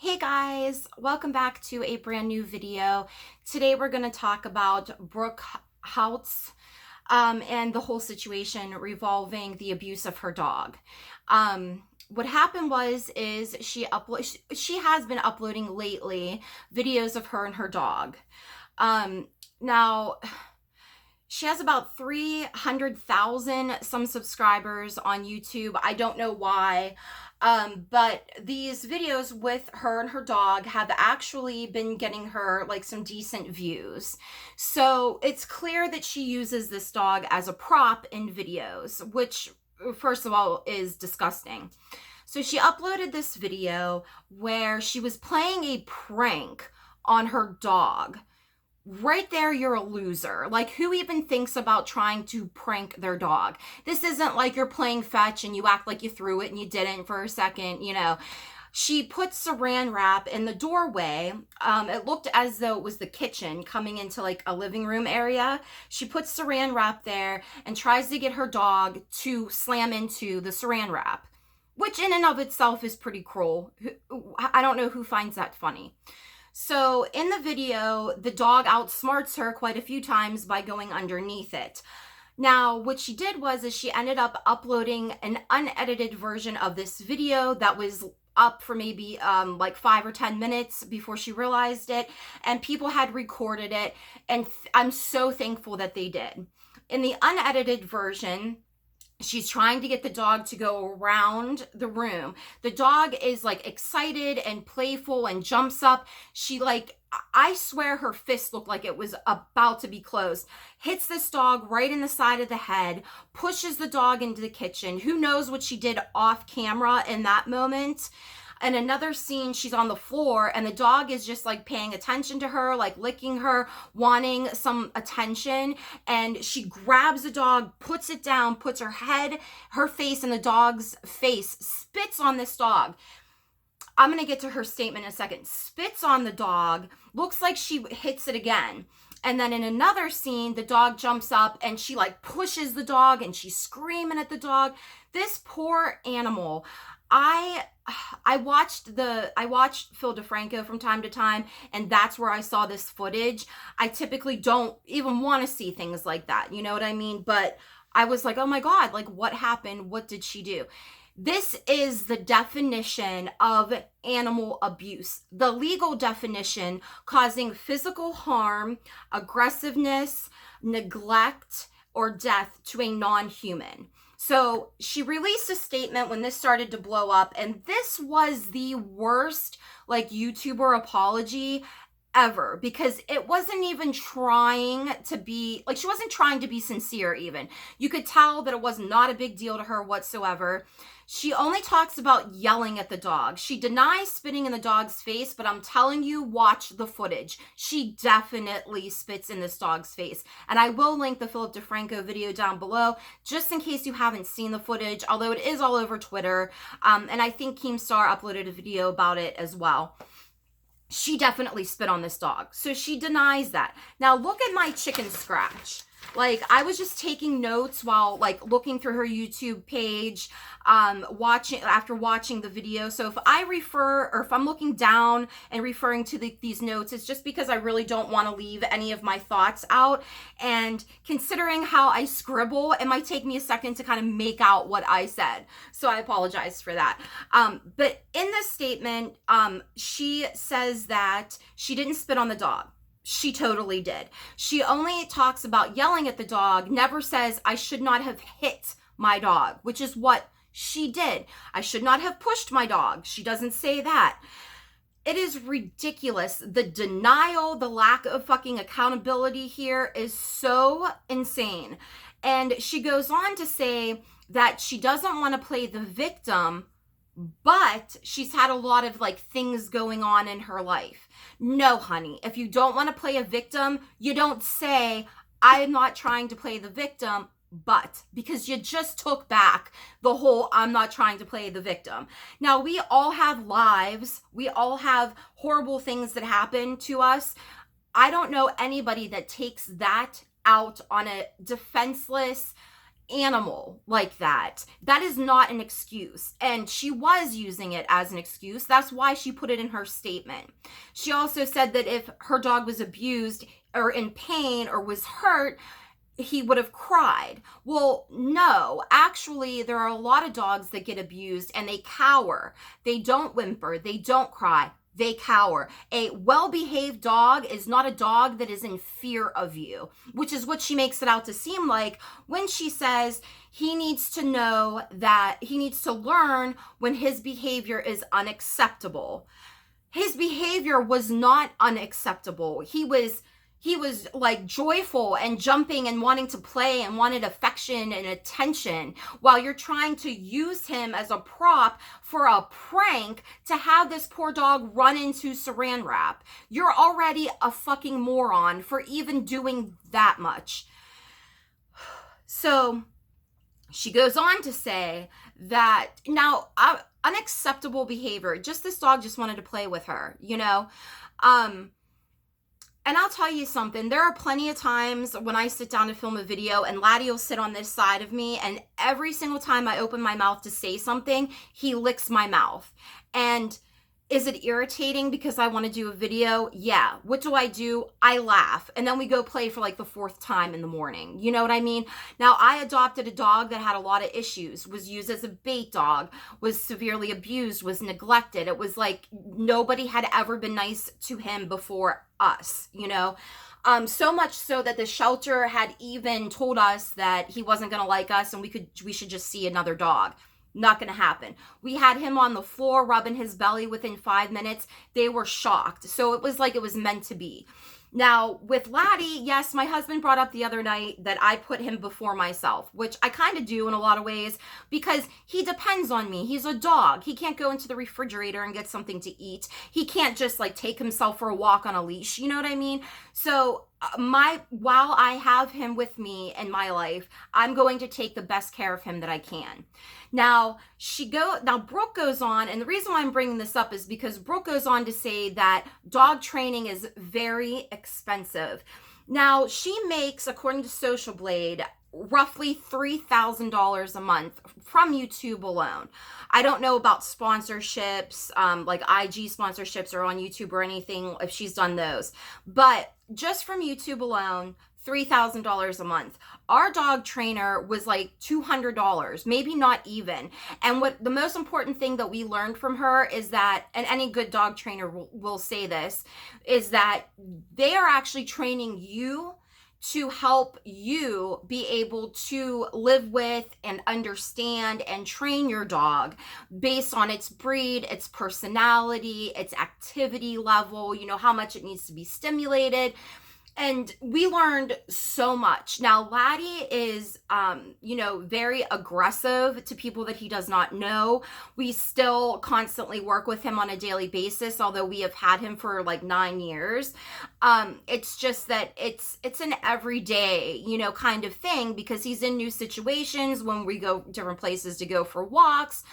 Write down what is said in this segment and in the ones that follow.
Hey guys, welcome back to a brand new video. Today we're going to talk about Brook Houts and the whole situation revolving the abuse of her dog. What happened is she has been uploading lately videos of her and her dog. Now she has about 300,000 some subscribers on YouTube. I don't know why. But these videos with her and her dog have actually been getting her like some decent views. So it's clear that she uses this dog as a prop in videos, which first of all is disgusting. So she uploaded this video where she was playing a prank on her dog. Right there, you're a loser. Like, who even thinks about trying to prank their dog? This isn't like you're playing fetch and you act like you threw it and you didn't for a second, you know. She put saran wrap in the doorway. It looked as though it was the kitchen coming into like a living room area. She puts saran wrap there and tries to get her dog to slam into the saran wrap, which in and of itself is pretty cruel. I don't know who finds that funny. So in the video, the dog outsmarts her quite a few times by going underneath it. Now, what she did is she ended up uploading an unedited version of this video that was up for maybe like 5 or 10 minutes before she realized it, and people had recorded it, and I'm so thankful that they did. In the unedited version, she's trying to get the dog to go around the room. The dog is like excited and playful and jumps up. She I swear her fist looked like it was about to be closed. Hits this dog right in the side of the head, pushes the dog into the kitchen. Who knows what she did off camera in that moment. And another scene, she's on the floor and the dog is just like paying attention to her, like licking her, wanting some attention. And she grabs the dog, puts it down, puts her head, her face in the dog's face, spits on this dog. I'm going to get to her statement in a second. Spits on the dog, looks like she hits it again. And then in another scene, the dog jumps up and she like pushes the dog and she's screaming at the dog. This poor animal. I watched Phil DeFranco from time to time, and that's where I saw this footage. I typically don't even want to see things like that, you know what I mean? But I was like, oh my God, like what happened? What did she do? This is the definition of animal abuse. The legal definition: causing physical harm, aggressiveness, neglect, or death to a non-human. So she released a statement when this started to blow up, and this was the worst like YouTuber apology ever, because it wasn't even trying to be like, she wasn't trying to be sincere even. You could tell that it was not a big deal to her whatsoever. She only talks about yelling at the dog. She denies spitting in the dog's face, but I'm telling you, watch the footage. She definitely spits in this dog's face. And I will link the Philip DeFranco video down below, just in case you haven't seen the footage, although it is all over Twitter. And I think Keemstar uploaded a video about it as well. She definitely spit on this dog. So she denies that. Now look at my chicken scratch. Like, I was just taking notes while like looking through her YouTube page, after watching the video. So if I refer, or if I'm looking down and referring to these notes, it's just because I really don't want to leave any of my thoughts out. And considering how I scribble, it might take me a second to kind of make out what I said. So I apologize for that. But in this statement, she says that she didn't spit on the dog. She totally did. She only talks about yelling at the dog, never says I should not have hit my dog, which is what she did. I should not have pushed my dog. She doesn't say that. It is ridiculous. The denial, the lack of fucking accountability here is so insane. And she goes on to say that she doesn't want to play the victim, but she's had a lot of like things going on in her life. No, honey, if you don't want to play a victim, you don't say, I'm not trying to play the victim, but, because you just took back the whole I'm not trying to play the victim. Now, we all have lives. We all have horrible things that happen to us. I don't know anybody that takes that out on a defenseless, animal like that. That is not an excuse. And she was using it as an excuse. That's why she put it in her statement. She also said that if her dog was abused or in pain or was hurt, he would have cried. Well, no, actually, there are a lot of dogs that get abused and they cower. They don't whimper. They don't cry. They cower. A well-behaved dog is not a dog that is in fear of you, which is what she makes it out to seem like when she says he needs to know that he needs to learn when his behavior is unacceptable. His behavior was not unacceptable. He was like joyful and jumping and wanting to play and wanted affection and attention while you're trying to use him as a prop for a prank to have this poor dog run into saran wrap. You're already a fucking moron for even doing that much. So she goes on to say that now unacceptable behavior, just this dog just wanted to play with her, you know? And I'll tell you something, there are plenty of times when I sit down to film a video and Laddie will sit on this side of me, and every single time I open my mouth to say something, he licks my mouth. And is it irritating because I want to do a video? Yeah. What do? I laugh. And then we go play for like the fourth time in the morning. You know what I mean? Now, I adopted a dog that had a lot of issues, was used as a bait dog, was severely abused, was neglected. It was like nobody had ever been nice to him before us, you know? So much so that the shelter had even told us that he wasn't going to like us and we should just see another dog. Not going to happen. We had him on the floor rubbing his belly within 5 minutes. They were shocked. So it was like it was meant to be. Now, with Laddie, yes, my husband brought up the other night that I put him before myself, which I kind of do in a lot of ways because he depends on me. He's a dog. He can't go into the refrigerator and get something to eat. He can't just like take himself for a walk on a leash. You know what I mean? So while I have him with me in my life, I'm going to take the best care of him that I can. Now, Brook goes on, and the reason why I'm bringing this up is because Brook goes on to say that dog training is very expensive. Now, she makes, according to Social Blade, roughly $3,000 a month from YouTube alone. I don't know about sponsorships, like IG sponsorships or on YouTube or anything, if she's done those. But just from YouTube alone, $3,000 a month. Our dog trainer was like $200, maybe not even. And what the most important thing that we learned from her is that, and any good dog trainer will say this, is that they are actually training you to help you be able to live with and understand and train your dog based on its breed, its personality, its activity level, you know, how much it needs to be stimulated. And we learned so much. Now, Laddie is, very aggressive to people that he does not know. We still constantly work with him on a daily basis, although we have had him for like 9 years. It's just that it's an everyday, kind of thing because he's in new situations when we go different places to go for walks.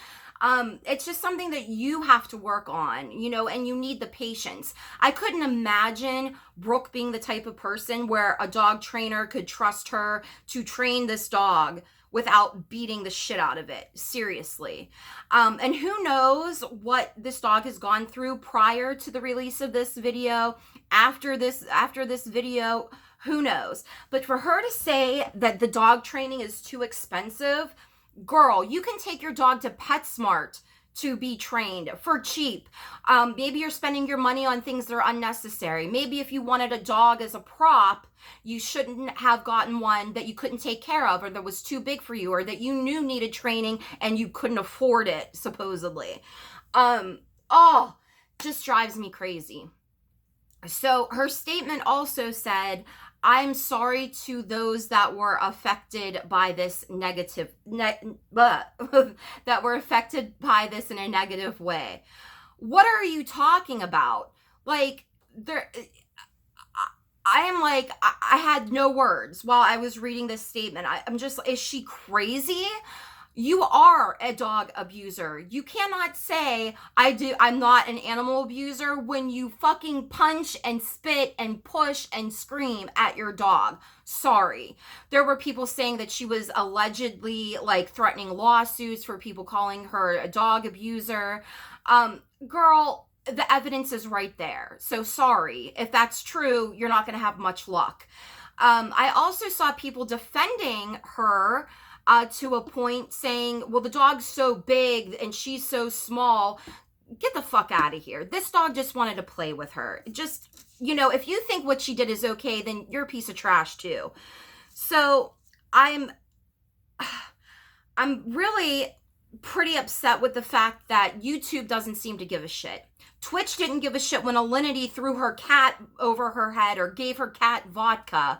It's just something that you have to work on, and you need the patience. I couldn't imagine Brook being the type of person where a dog trainer could trust her to train this dog without beating the shit out of it. Seriously. And who knows what this dog has gone through prior to the release of this video, after this video, who knows? But for her to say that the dog training is too expensive, girl, you can take your dog to PetSmart to be trained for cheap. Maybe you're spending your money on things that are unnecessary. Maybe if you wanted a dog as a prop, you shouldn't have gotten one that you couldn't take care of or that was too big for you or that you knew needed training and you couldn't afford it, supposedly. Just drives me crazy. So her statement also said, I'm sorry to those that were affected by this that were affected by this in a negative way. What are you talking about? Like, I had no words while I was reading this statement. I'm just, is she crazy? You are a dog abuser. You cannot say I'm not an animal abuser when you fucking punch and spit and push and scream at your dog. Sorry. There were people saying that she was allegedly like threatening lawsuits for people calling her a dog abuser. Girl, the evidence is right there. So sorry. If that's true, you're not going to have much luck. I also saw people defending her to a point saying, well, the dog's so big and she's so small. Get the fuck out of here. This dog just wanted to play with her. Just, if you think what she did is okay, then you're a piece of trash too. So I'm really pretty upset with the fact that YouTube doesn't seem to give a shit. Twitch didn't give a shit when Alinity threw her cat over her head or gave her cat vodka.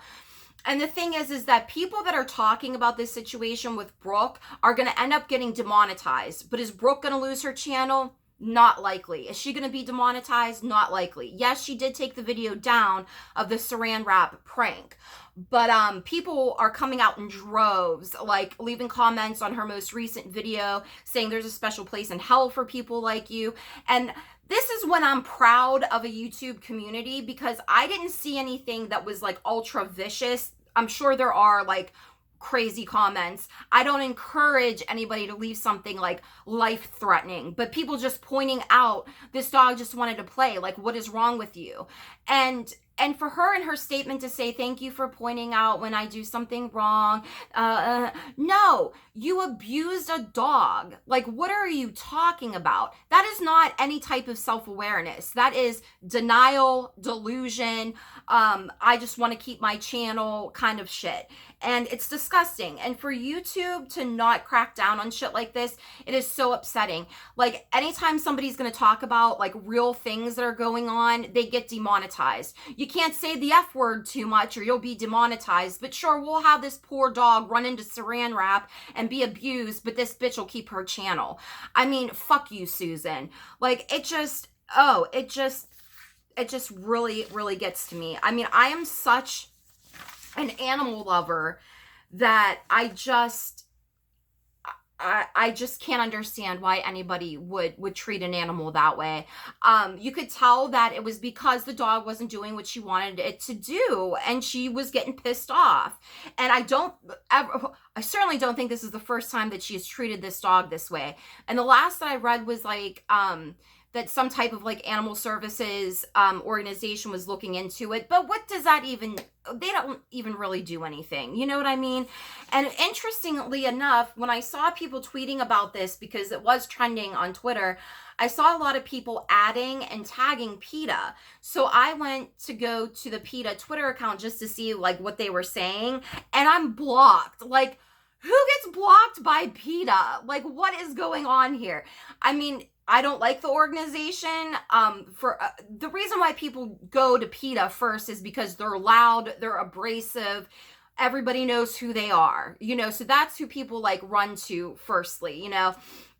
And the thing is that people that are talking about this situation with Brook are going to end up getting demonetized. But is Brook going to lose her channel? Not likely. Is she going to be demonetized? Not likely. Yes, she did take the video down of the saran wrap prank. But people are coming out in droves, like leaving comments on her most recent video saying there's a special place in hell for people like you. And this is when I'm proud of a YouTube community, because I didn't see anything that was like ultra vicious. I'm sure there are like crazy comments. I don't encourage anybody to leave something like life threatening, but people just pointing out this dog just wanted to play. Like, what is wrong with you? And for her in her statement to say, thank you for pointing out when I do something wrong. No, you abused a dog. Like, what are you talking about? That is not any type of self-awareness. That is denial, delusion. I just want to keep my channel kind of shit. And it's disgusting. And for YouTube to not crack down on shit like this, it is so upsetting. Like, anytime somebody's going to talk about like real things that are going on, they get demonetized. You can't say the F word too much or you'll be demonetized. But sure, we'll have this poor dog run into saran wrap and be abused, but this bitch will keep her channel. I mean, fuck you, Susan. Like, it just really, really gets to me. I mean, I am such an animal lover that I just can't understand why anybody would treat an animal that way. You could tell that it was because the dog wasn't doing what she wanted it to do, and she was getting pissed off. And I certainly don't think this is the first time that she has treated this dog this way. And the last that I read was like, that some type of like animal services organization was looking into it. But what does that even, they don't even really do anything. You know what I mean? And interestingly enough, when I saw people tweeting about this, because it was trending on Twitter, I saw a lot of people adding and tagging PETA. So I went to go to the PETA Twitter account just to see like what they were saying. And I'm blocked. Like, who gets blocked by PETA? Like, what is going on here? I mean, I don't like the organization. For the reason why people go to PETA first is because they're loud, they're abrasive, everybody knows who they are, so that's who people like run to firstly,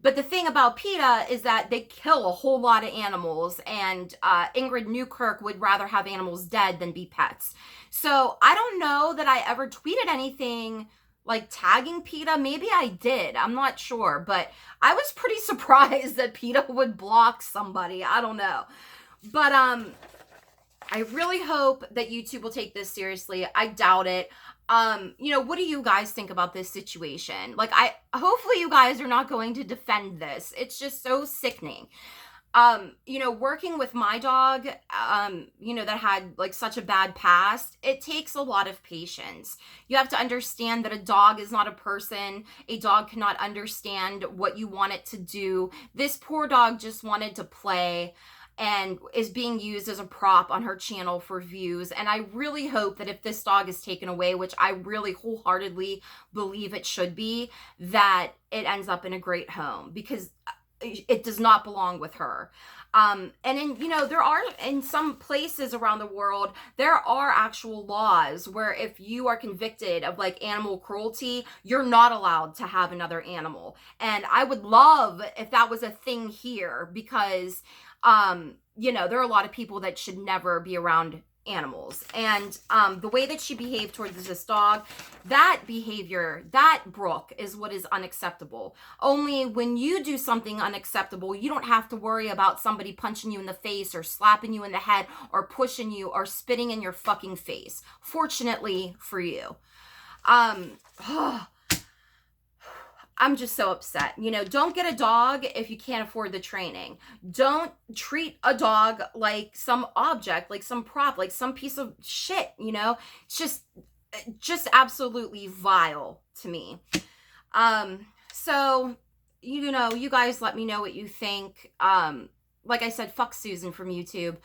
But the thing about PETA is that they kill a whole lot of animals, and Ingrid Newkirk would rather have animals dead than be pets. So I don't know that I ever tweeted anything like tagging PETA. Maybe I did, I'm not sure, but I was pretty surprised that PETA would block somebody. I don't know, but I really hope that YouTube will take this seriously. I doubt it. What do you guys think about this situation? Like, hopefully you guys are not going to defend this. It's just so sickening. Working with my dog, that had like such a bad past, it takes a lot of patience. You have to understand that a dog is not a person. A dog cannot understand what you want it to do. This poor dog just wanted to play and is being used as a prop on her channel for views. And I really hope that if this dog is taken away, which I really wholeheartedly believe it should be, that it ends up in a great home, because it does not belong with her. And there are, in some places around the world, there are actual laws where if you are convicted of like animal cruelty, you're not allowed to have another animal. And I would love if that was a thing here, because, there are a lot of people that should never be around animals. And the way that she behaved towards this dog, that behavior, that Brooke, is what is unacceptable. Only when you do something unacceptable, you don't have to worry about somebody punching you in the face or slapping you in the head or pushing you or spitting in your fucking face. Fortunately for you. I'm just so upset. You know, don't get a dog if you can't afford the training. Don't treat a dog like some object, like some prop, like some piece of shit, you know? It's just absolutely vile to me. So, you know, you guys let me know what you think. Like I said, fuck Susan from YouTube.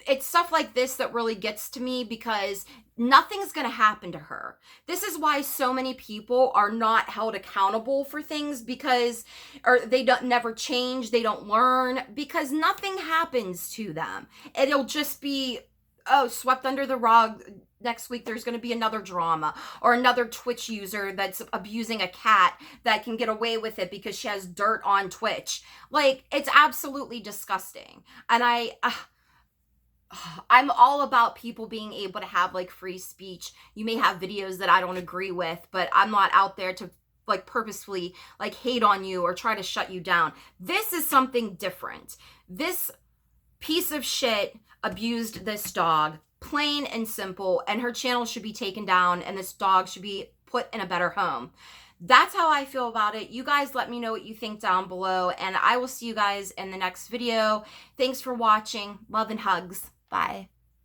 It's stuff like this that really gets to me because nothing's going to happen to her. This is why so many people are not held accountable for things because, or they don't never change, they don't learn because nothing happens to them. It'll just be, oh, swept under the rug. Next week there's going to be another drama or another Twitch user that's abusing a cat that can get away with it because she has dirt on Twitch. Like, it's absolutely disgusting. And I'm all about people being able to have like free speech. You may have videos that I don't agree with, but I'm not out there to like purposefully like hate on you or try to shut you down. This is something different. This piece of shit abused this dog, plain and simple, and her channel should be taken down and this dog should be put in a better home. That's how I feel about it. You guys let me know what you think down below, and I will see you guys in the next video. Thanks for watching. Love and hugs. Bye.